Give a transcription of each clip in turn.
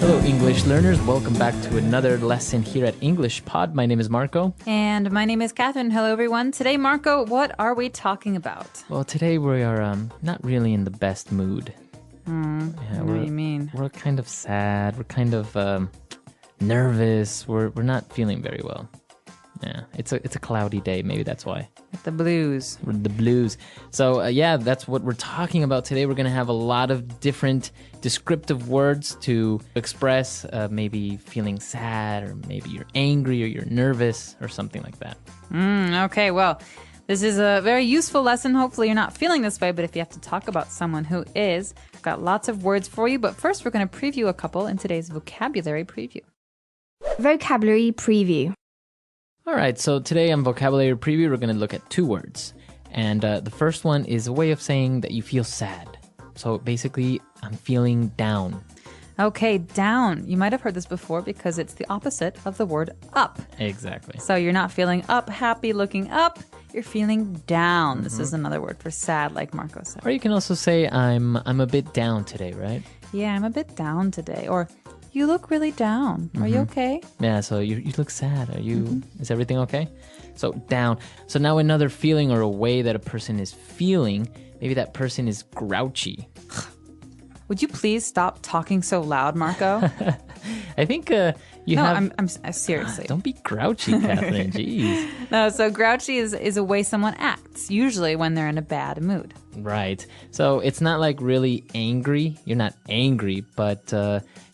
Hello, English learners. Welcome back to another lesson here at English Pod. My name is Marco. And my name is Catherine. Hello, everyone. Today, Marco, what are we talking about? Well, today we are not really in the best mood. What do you mean? We're kind of sad. We're kind of nervous. We're not feeling very well. Yeah, it's a cloudy day. Maybe that's why. The blues. The blues. So that's what we're talking about today. We're going to have a lot of different descriptive words to express maybe feeling sad, or maybe you're angry, or you're nervous, or something like that. Okay, well, this is a very useful lesson. Hopefully you're not feeling this way, but if you have to talk about someone who is, I've got lots of words for you. But first, we're going to preview a couple in today's vocabulary preview. Vocabulary preview. All right, so today on Vocabulary Preview, we're going to look at two words. And the first one is a way of saying that you feel sad. So basically, I'm feeling down. Okay, down. You might have heard this before because it's the opposite of the word up. Exactly. So you're not feeling up, happy, looking up. You're feeling down. This is another word for sad, like Marco said. Or you can also say, I'm a bit down today, right? Yeah, I'm a bit down today. Or you look really down. Are you okay? Yeah, so you look sad. Are you? Is everything okay? So down. So now another feeling or a way that a person is feeling, maybe that person is grouchy. Would you please stop talking so loud, Marco? I think you have... I'm seriously. Don't be grouchy, Catherine. Jeez. No, so grouchy is a way someone acts, usually when they're in a bad mood. Right. So it's not like really angry. You're not angry, but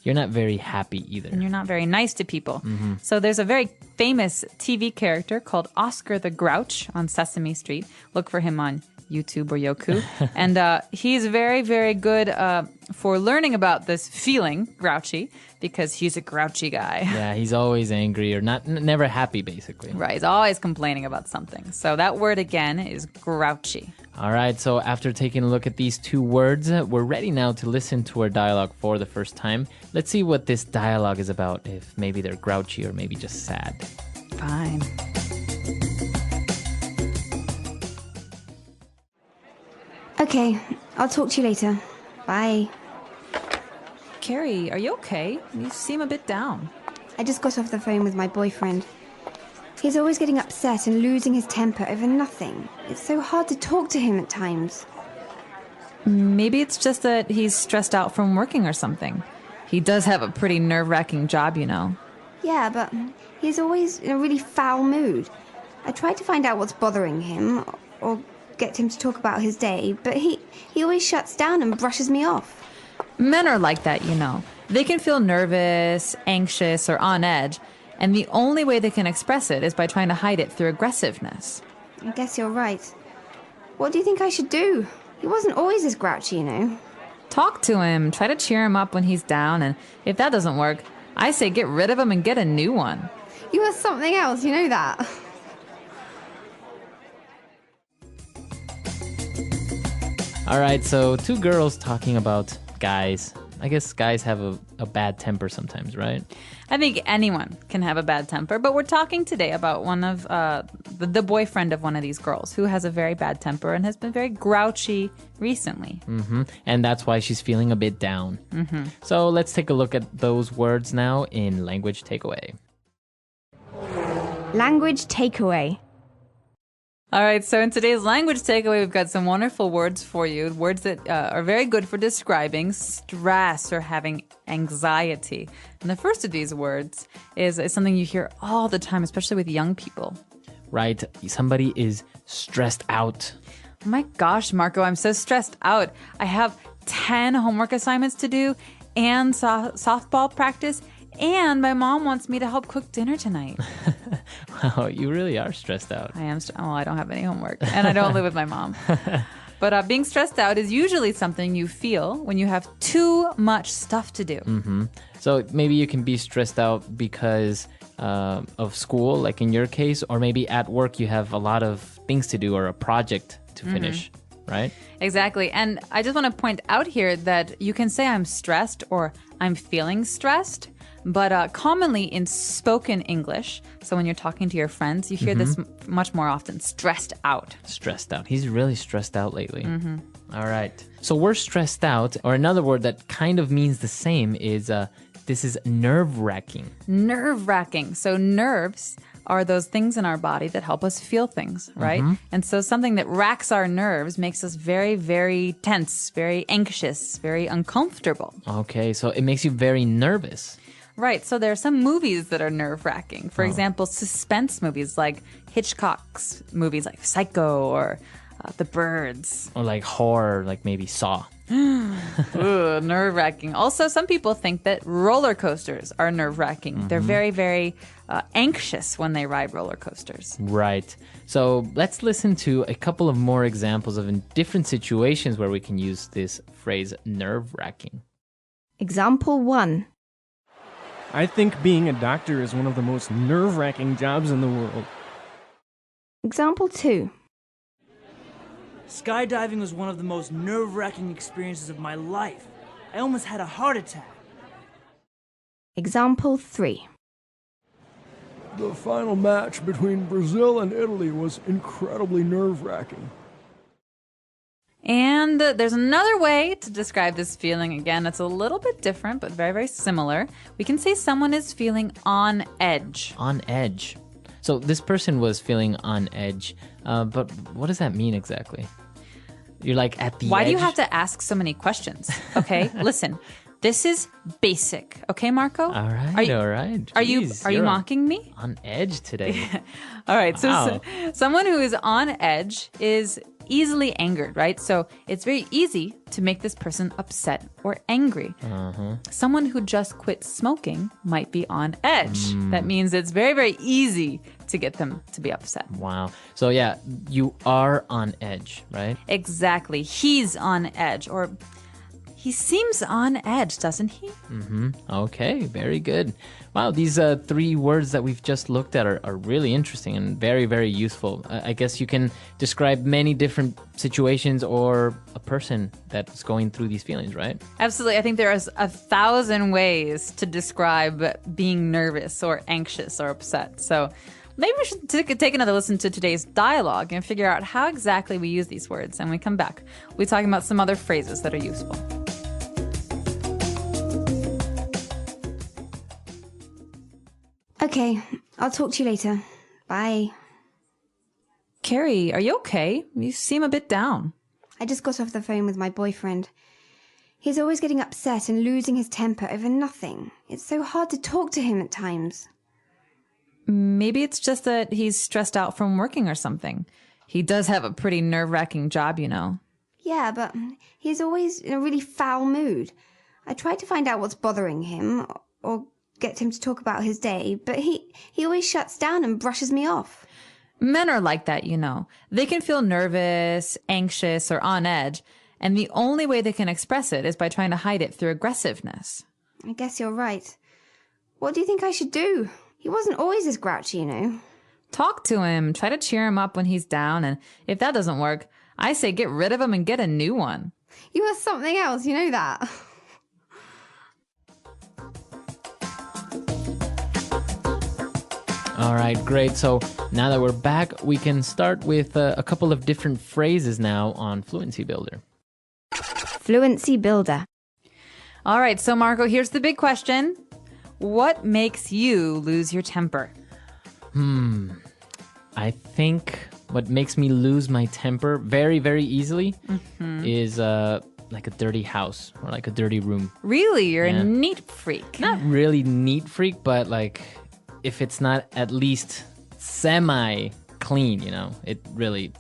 you're not very happy either. And you're not very nice to people. So there's a very famous TV character called Oscar the Grouch on Sesame Street. Look for him on YouTube or Yoku. And he's very, very good for learning about this feeling, grouchy, because he's a grouchy guy. Yeah, he's always angry or never happy, basically. Right, he's always complaining about something. So that word again is grouchy. All right, so after taking a look at these two words, we're ready now to listen to our dialogue for the first time. Let's see what this dialogue is about, if maybe they're grouchy or maybe just sad. Fine. Okay, I'll talk to you later. Bye. Carrie, are you okay? You seem a bit down. I just got off the phone with my boyfriend. He's always getting upset and losing his temper over nothing. It's so hard to talk to him at times. Maybe it's just that he's stressed out from working or something. He does have a pretty nerve-wracking job, you know. Yeah, but he's always in a really foul mood. I tried to find out what's bothering him or get him to talk about his day, but he always shuts down and brushes me off. Men are like that, you know. They can feel nervous, anxious, or on edge, and the only way they can express it is by trying to hide it through aggressiveness. I guess you're right. What do you think I should do? He wasn't always as grouchy, you know. Talk to him, try to cheer him up when he's down, and if that doesn't work, I say get rid of him and get a new one. You are something else, you know that. All right, so two girls talking about guys. I guess guys have a bad temper sometimes, right? I think anyone can have a bad temper, but we're talking today about one of the boyfriend of one of these girls who has a very bad temper and has been very grouchy recently. And that's why she's feeling a bit down. So let's take a look at those words now in Language Takeaway. Language takeaway. All right, so in today's language takeaway, we've got some wonderful words for you. Words that are very good for describing stress or having anxiety. And the first of these words is something you hear all the time, especially with young people. Right, somebody is stressed out. Oh my gosh, Marco, I'm so stressed out. I have 10 homework assignments to do and softball practice, and my mom wants me to help cook dinner tonight. Wow, you really are stressed out. I am. I don't have any homework, and I don't live with my mom. But being stressed out is usually something you feel when you have too much stuff to do. So maybe you can be stressed out because of school, like in your case, or maybe at work you have a lot of things to do or a project to finish, right? Exactly. And I just want to point out here that you can say I'm stressed or I'm feeling stressed. But commonly in spoken English, so when you're talking to your friends, you hear this much more often, stressed out. Stressed out. He's really stressed out lately. All right. So we're stressed out, or another word that kind of means the same is this is nerve-wracking. Nerve-wracking. So nerves are those things in our body that help us feel things, right? And so something that racks our nerves makes us very, very tense, very anxious, very uncomfortable. Okay, so it makes you very nervous. Right. So there are some movies that are nerve-wracking. For example, suspense movies like Hitchcock's movies like Psycho or The Birds. Or like horror, like maybe Saw. Ooh, nerve-wracking. Also, some people think that roller coasters are nerve-wracking. They're very, very anxious when they ride roller coasters. Right. So let's listen to a couple of more examples of in different situations where we can use this phrase nerve-wracking. Example 1. I think being a doctor is one of the most nerve-wracking jobs in the world. Example 2. Skydiving was one of the most nerve-wracking experiences of my life. I almost had a heart attack. Example 3. The final match between Brazil and Italy was incredibly nerve-wracking. And there's another way to describe this feeling. Again, it's a little bit different, but very, very similar. We can say someone is feeling on edge. On edge. So this person was feeling on edge, but what does that mean exactly? You're like at the edge? Why do you have to ask so many questions? Okay, listen. This is basic. Okay, Marco? All right, all right. Are you Jeez, mocking me? on edge today? All right, Wow. so someone who is on edge is easily angered, right? So it's very easy to make this person upset or angry. Someone who just quit smoking might be on edge. That means it's very, very easy to get them to be upset. Wow. So yeah, you are on edge, right? Exactly. He's on edge, or he seems on edge, doesn't he? Okay, very good. Wow, these 3 words that we've just looked at are really interesting and very, very useful. I guess you can describe many different situations or a person that's going through these feelings, right? Absolutely. I think there is 1,000 ways to describe being nervous or anxious or upset. So maybe we should take another listen to today's dialogue and figure out how exactly we use these words. And when we come back, we'll be talking about some other phrases that are useful. Okay, I'll talk to you later. Bye. Carrie, are you okay? You seem a bit down. I just got off the phone with my boyfriend. He's always getting upset and losing his temper over nothing. It's so hard to talk to him at times. Maybe it's just that he's stressed out from working or something. He does have a pretty nerve-wracking job, you know. Yeah, but he's always in a really foul mood. I tried to find out what's bothering him or get him to talk about his day, but he always shuts down and brushes me off. Men are like that, you know. They can feel nervous, anxious, or on edge, and the only way they can express it is by trying to hide it through aggressiveness. I guess you're right. What do you think I should do? He wasn't always this grouchy, you know. Talk to him, try to cheer him up when he's down, and if that doesn't work, I say get rid of him and get a new one. You are something else, you know that. All right, great. So now that we're back, we can start with a couple of different phrases now on Fluency Builder. Fluency Builder. All right, so Marco, here's the big question. What makes you lose your temper? I think what makes me lose my temper very, very easily is like a dirty house or like a dirty room. Really? You're Yeah. a neat freak. Not really neat freak, but like if it's not at least semi-clean, you know, it really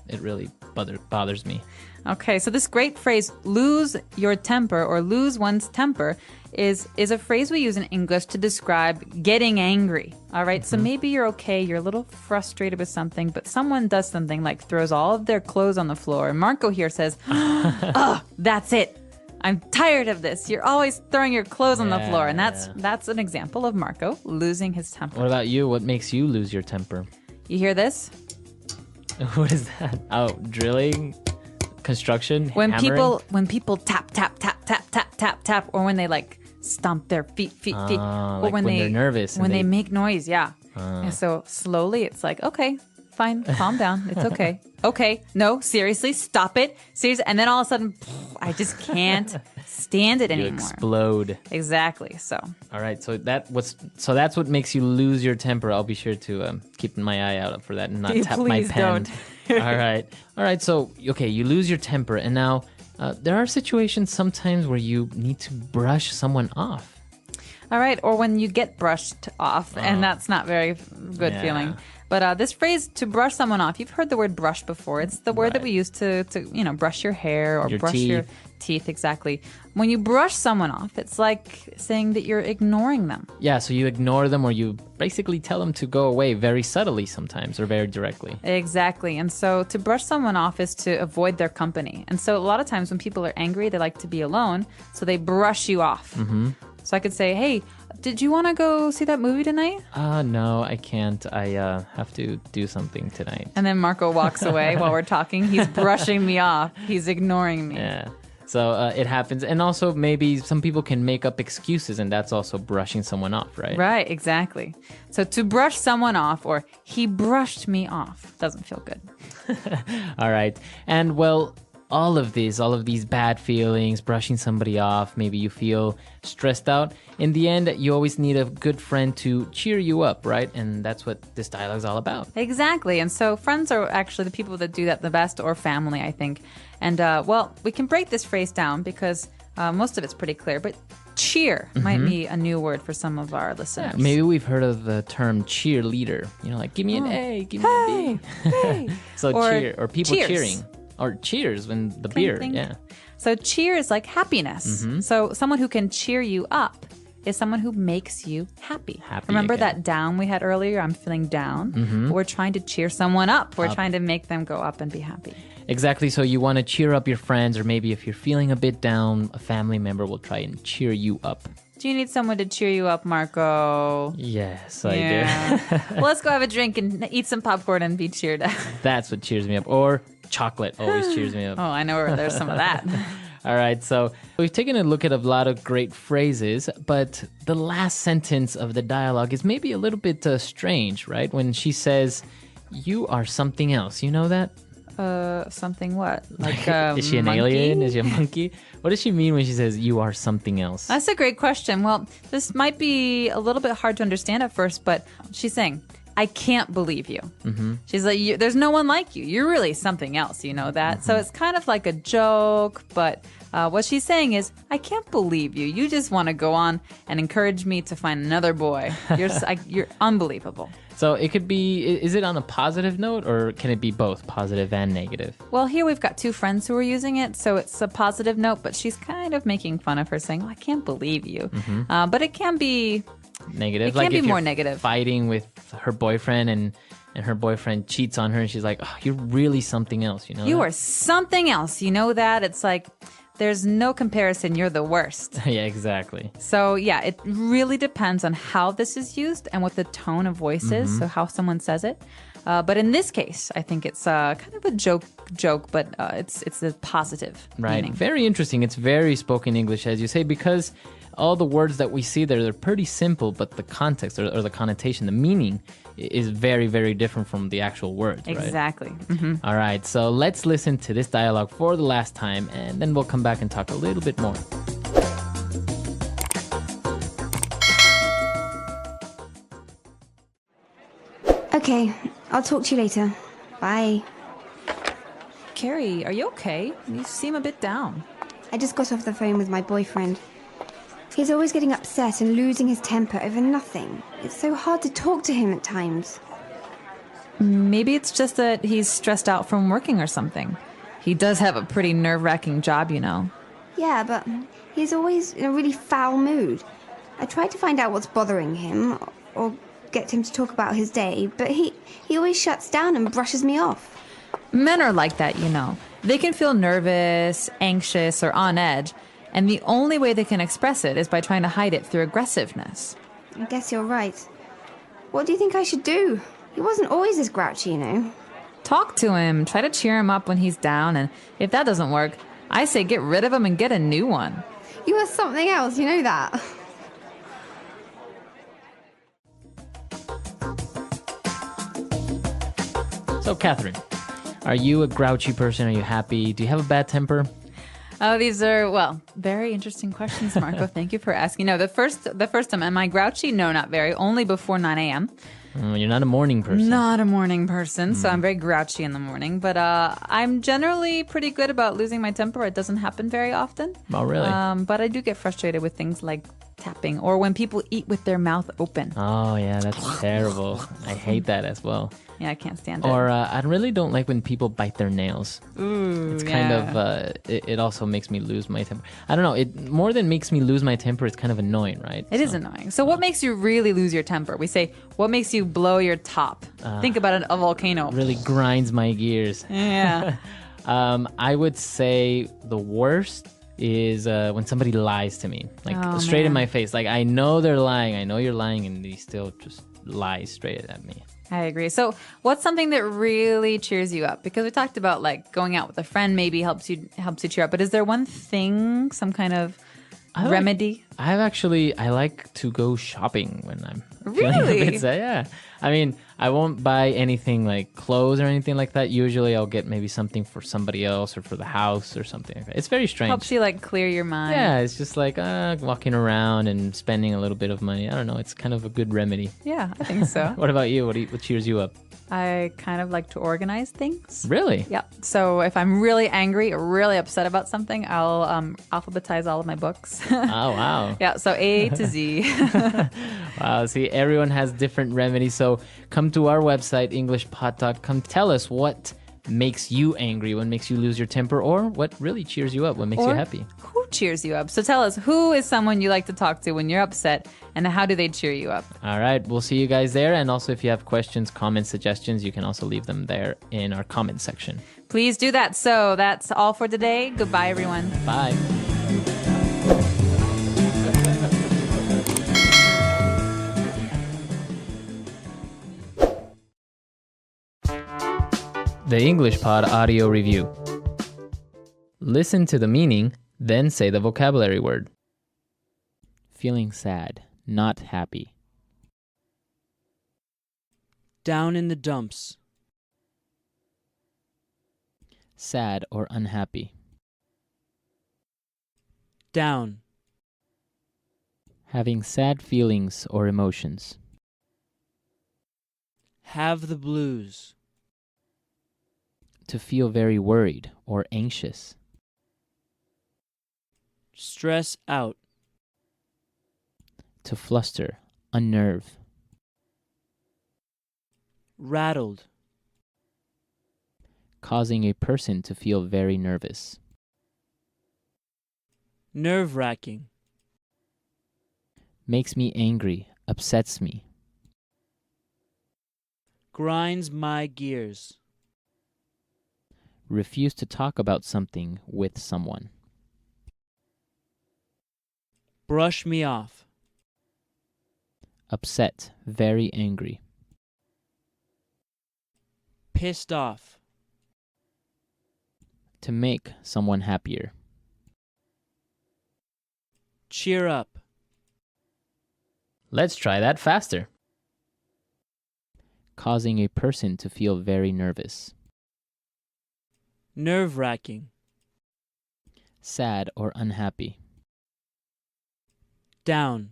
bothers me. Okay, so this great phrase, lose your temper or lose one's temper, is a phrase we use in English to describe getting angry. All right, so maybe you're okay, you're a little frustrated with something, but someone does something like throws all of their clothes on the floor. And Marco here says, oh, that's it. I'm tired of this. You're always throwing your clothes on the floor. And that's an example of Marco losing his temper. What about you? What makes you lose your temper? You hear this? What is that? Oh, drilling? Construction? When hammering? people tap, tap, tap, tap, tap, tap, tap, or when they like stomp their feet, or like when they're nervous and when they they- make noise, yeah. And so slowly it's like, okay, fine, calm down, it's okay. Okay, no, seriously, stop it. Seriously, and then all of a sudden, I just can't stand it You anymore. explode. Exactly. So All right, so that's what makes you lose your temper. I'll be sure to keep my eye out for that and not tap my Please pen. don't. All right. So okay, you lose your temper, and now there are situations sometimes where you need to brush someone off. All right, or when you get brushed off, and that's not very good Yeah. feeling. But this phrase, to brush someone off, you've heard the word brush before. It's the word that Right. we use to brush your hair or Your brush your teeth, exactly. When you brush someone off, it's like saying that you're ignoring them. Yeah, so you ignore them, or you basically tell them to go away very subtly sometimes, or very directly. Exactly. And so to brush someone off is to avoid their company. And so a lot of times when people are angry, they like to be alone, so they brush you off. Mm-hmm. So I could say, hey, did you want to go see that movie tonight? No, I can't. I have to do something tonight. And then Marco walks away while we're talking. He's brushing me off. He's ignoring me. Yeah. So it happens. And also maybe some people can make up excuses, and that's also brushing someone off, right? Right, exactly. So to brush someone off, or he brushed me off, doesn't feel good. All right. And well, all of these bad feelings, brushing somebody off, maybe you feel stressed out. In the end, you always need a good friend to cheer you up, right? And that's what this dialogue is all about. Exactly. And so friends are actually the people that do that the best, or family, I think. And well, we can break this phrase down because most of it's pretty clear. But cheer might be a new word for some of our listeners. Yeah, maybe we've heard of the term cheerleader. Like, give me an A, give me a B. So Or cheer, or people cheers. cheering. Or cheers when the Clink, beer, clink. yeah. So cheer is like happiness. So someone who can cheer you up is someone who makes you happy. Remember again. that down we had earlier? I'm feeling down. We're trying to cheer someone up. We're trying to make them go up and be happy. Exactly. So you want to cheer up your friends, or maybe if you're feeling a bit down, a family member will try and cheer you up. Do you need someone to cheer you up, Marco? Yes, I do. Well, let's go have a drink and eat some popcorn and be cheered up. That's what cheers me up. Or chocolate always cheers me up. Oh, I know where there's some of that. All right, so we've taken a look at a lot of great phrases, but the last sentence of the dialogue is maybe a little bit strange, right? When she says, "You are something else." You know that? Something what? Like Is she an monkey? alien? Is she a monkey? What does she mean when she says, "You are something else"? That's a great question. Well, this might be a little bit hard to understand at first, but she's saying, I can't believe you. Mm-hmm. She's like, there's no one like you. You're really something else. You know that? Mm-hmm. So it's kind of like a joke, but what she's saying is, I can't believe you. You just want to go on and encourage me to find another boy. You're unbelievable. So it could be, is it on a positive note, or can it be both positive and negative? Well, here we've got two friends who are using it, so it's a positive note, but she's kind of making fun of her, saying, I can't believe you. Mm-hmm. But it can be Negative. It can like be if more you're negative. Fighting with her boyfriend, and her boyfriend cheats on her, and she's like, "Oh, you're really something else." You know. You that? are something else. You know that? It's like, there's no comparison. You're the worst. Yeah, exactly. So, yeah, it really depends on how this is used and what the tone of voice is, so how someone says it. But in this case, I think it's kind of a joke, but it's a positive Right. meaning. Very interesting. It's very spoken English, as you say, because all the words that we see there, they're pretty simple, but the context or the connotation, the meaning is very, very different from the actual words, right? Exactly. All right, so let's listen to this dialogue for the last time, and then we'll come back and talk a little bit more. Okay, I'll talk to you later. Bye. Carrie, are you okay? You seem a bit down. I just got off the phone with my boyfriend. He's always getting upset and losing his temper over nothing. It's so hard to talk to him at times. Maybe it's just that he's stressed out from working or something. He does have a pretty nerve-wracking job, you know. Yeah, but he's always in a really foul mood. I tried to find out what's bothering him, or get him to talk about his day, but he always shuts down and brushes me off. Men are like that, you know. They can feel nervous, anxious, or on edge, and the only way they can express it is by trying to hide it through aggressiveness. I guess you're right. What do you think I should do? He wasn't always this grouchy, you know. Talk to him, try to cheer him up when he's down, and if that doesn't work, I say get rid of him and get a new one. You are something else, you know that. So, Catherine, are you a grouchy person? Are you happy? Do you have a bad temper? Oh, these are, well, very interesting questions, Marco. Thank you for asking. No, the first time, am I grouchy? No, not very. Only before 9 a.m. You're not a morning person. Not a morning person, so I'm very grouchy in the morning. But I'm generally pretty good about losing my temper. It doesn't happen very often. Oh, really? But I do get frustrated with things like tapping or when people eat with their mouth open. Oh, yeah, that's terrible. I hate that as well. Yeah, I can't stand it. Or I really don't like when people bite their nails. Ooh, It's kind of, it also makes me lose my temper. I don't know, it more than makes me lose my temper, it's kind of annoying, right? It is annoying. So what makes you really lose your temper? We say, what makes you blow your top? Think about a volcano. Really grinds my gears. Yeah. I would say the worst is when somebody lies to me, like straight in my face. Like, I know they're lying, I know you're lying, and they still just lie straight at me. I agree. So what's something that really cheers you up? Because we talked about like going out with a friend maybe helps you cheer up. But is there one thing, some kind of remedy? I like to go shopping when I'm feeling a Really? bit sad. Yeah. I mean, I won't buy anything like clothes or anything like that. Usually I'll get maybe something for somebody else or for the house or something like that. It's very strange. Helps you like clear your mind. Yeah, it's just like walking around and spending a little bit of money. I don't know. It's kind of a good remedy. Yeah, I think so. What about you? What cheers you up? I kind of like to organize things. Really? Yeah. So if I'm really angry or really upset about something, I'll alphabetize all of my books. Oh, wow. Yeah. So A to Z. Wow. See, everyone has different remedies. So come to our website, EnglishPod.com. Tell us what makes you angry, what makes you lose your temper, or what really cheers you up, what makes you Or happy. Who cheers you up? So tell us, who is someone you like to talk to when you're upset, and how do they cheer you up? All right. We'll see you guys there. And also, if you have questions, comments, suggestions, you can also leave them there in our comment section. Please do that. So that's all for today. Goodbye, everyone. Bye. The English Pod Audio Review. Listen to the meaning, then say the vocabulary word. Feeling sad, not happy. Down in the dumps. Sad or unhappy. Down. Having sad feelings or emotions. Have the blues. To feel very worried or anxious. Stress out. To fluster, unnerve. Rattled. Causing a person to feel very nervous. Nerve-wracking. Makes me angry, upsets me. Grinds my gears. Refuse to talk about something with someone. Brush me off. Upset, very angry. Pissed off. To make someone happier. Cheer up. Let's try that faster. Causing a person to feel very nervous. Nerve-wracking. Sad or unhappy. Down.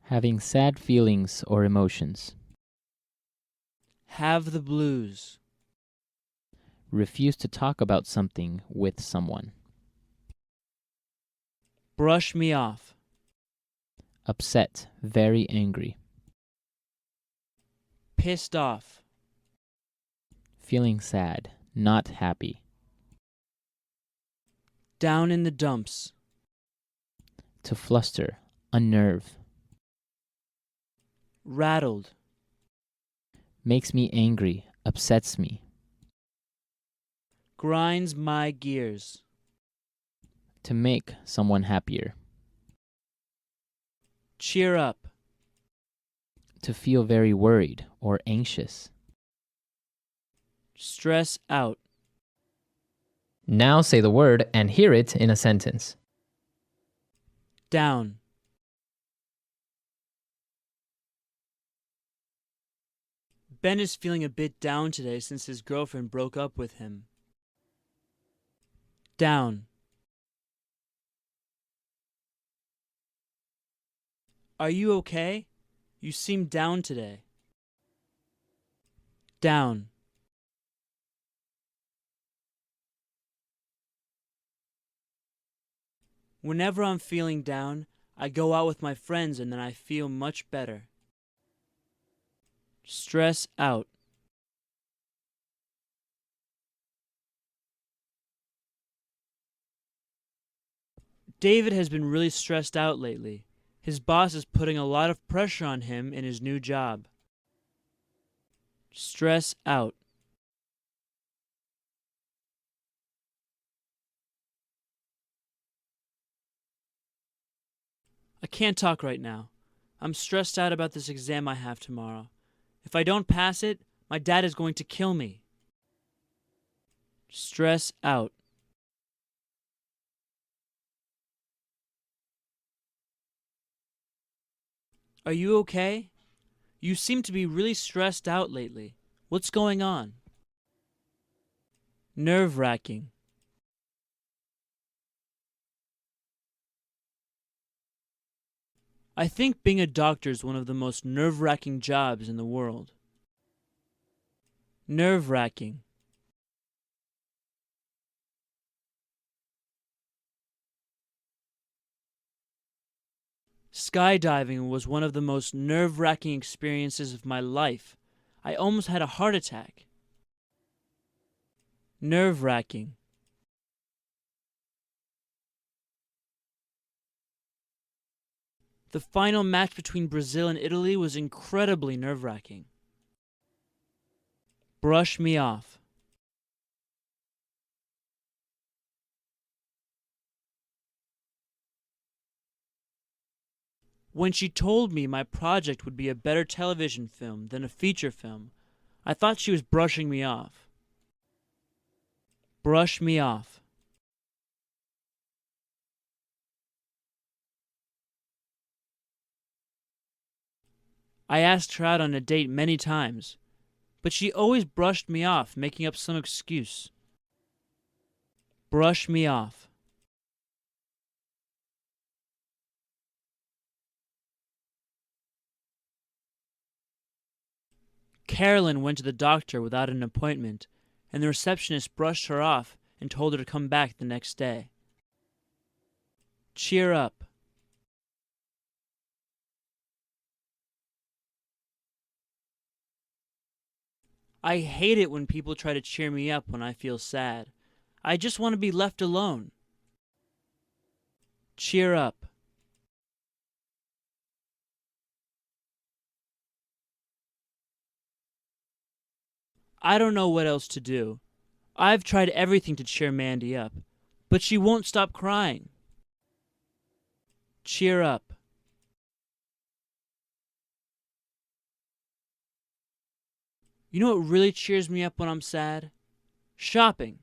Having sad feelings or emotions. Have the blues. Refuse to talk about something with someone. Brush me off. Upset, very angry. Pissed off. Feeling sad, not happy. Down in the dumps. To fluster, unnerve. Rattled. Makes me angry, upsets me. Grinds my gears. To make someone happier. Cheer up. To feel very worried or anxious. Stress out. Now say the word and hear it in a sentence. Down. Ben is feeling a bit down today since his girlfriend broke up with him. Down. Are you okay? You seem down today. Down. Whenever I'm feeling down, I go out with my friends and then I feel much better. Stress out. David has been really stressed out lately. His boss is putting a lot of pressure on him in his new job. Stress out. I can't talk right now. I'm stressed out about this exam I have tomorrow. If I don't pass it, my dad is going to kill me. Stress out. Are you okay? You seem to be really stressed out lately. What's going on? Nerve-wracking. I think being a doctor is one of the most nerve-wracking jobs in the world. Nerve-wracking. Skydiving was one of the most nerve-wracking experiences of my life. I almost had a heart attack. Nerve-wracking. The final match between Brazil and Italy was incredibly nerve-wracking. Brush me off. When she told me my project would be a better television film than a feature film, I thought she was brushing me off. Brush me off. I asked her out on a date many times, but she always brushed me off, making up some excuse. Brush me off. Carolyn went to the doctor without an appointment, and the receptionist brushed her off and told her to come back the next day. Cheer up. I hate it when people try to cheer me up when I feel sad. I just want to be left alone. Cheer up. I don't know what else to do. I've tried everything to cheer Mandy up, but she won't stop crying. Cheer up. You know what really cheers me up when I'm sad? Shopping.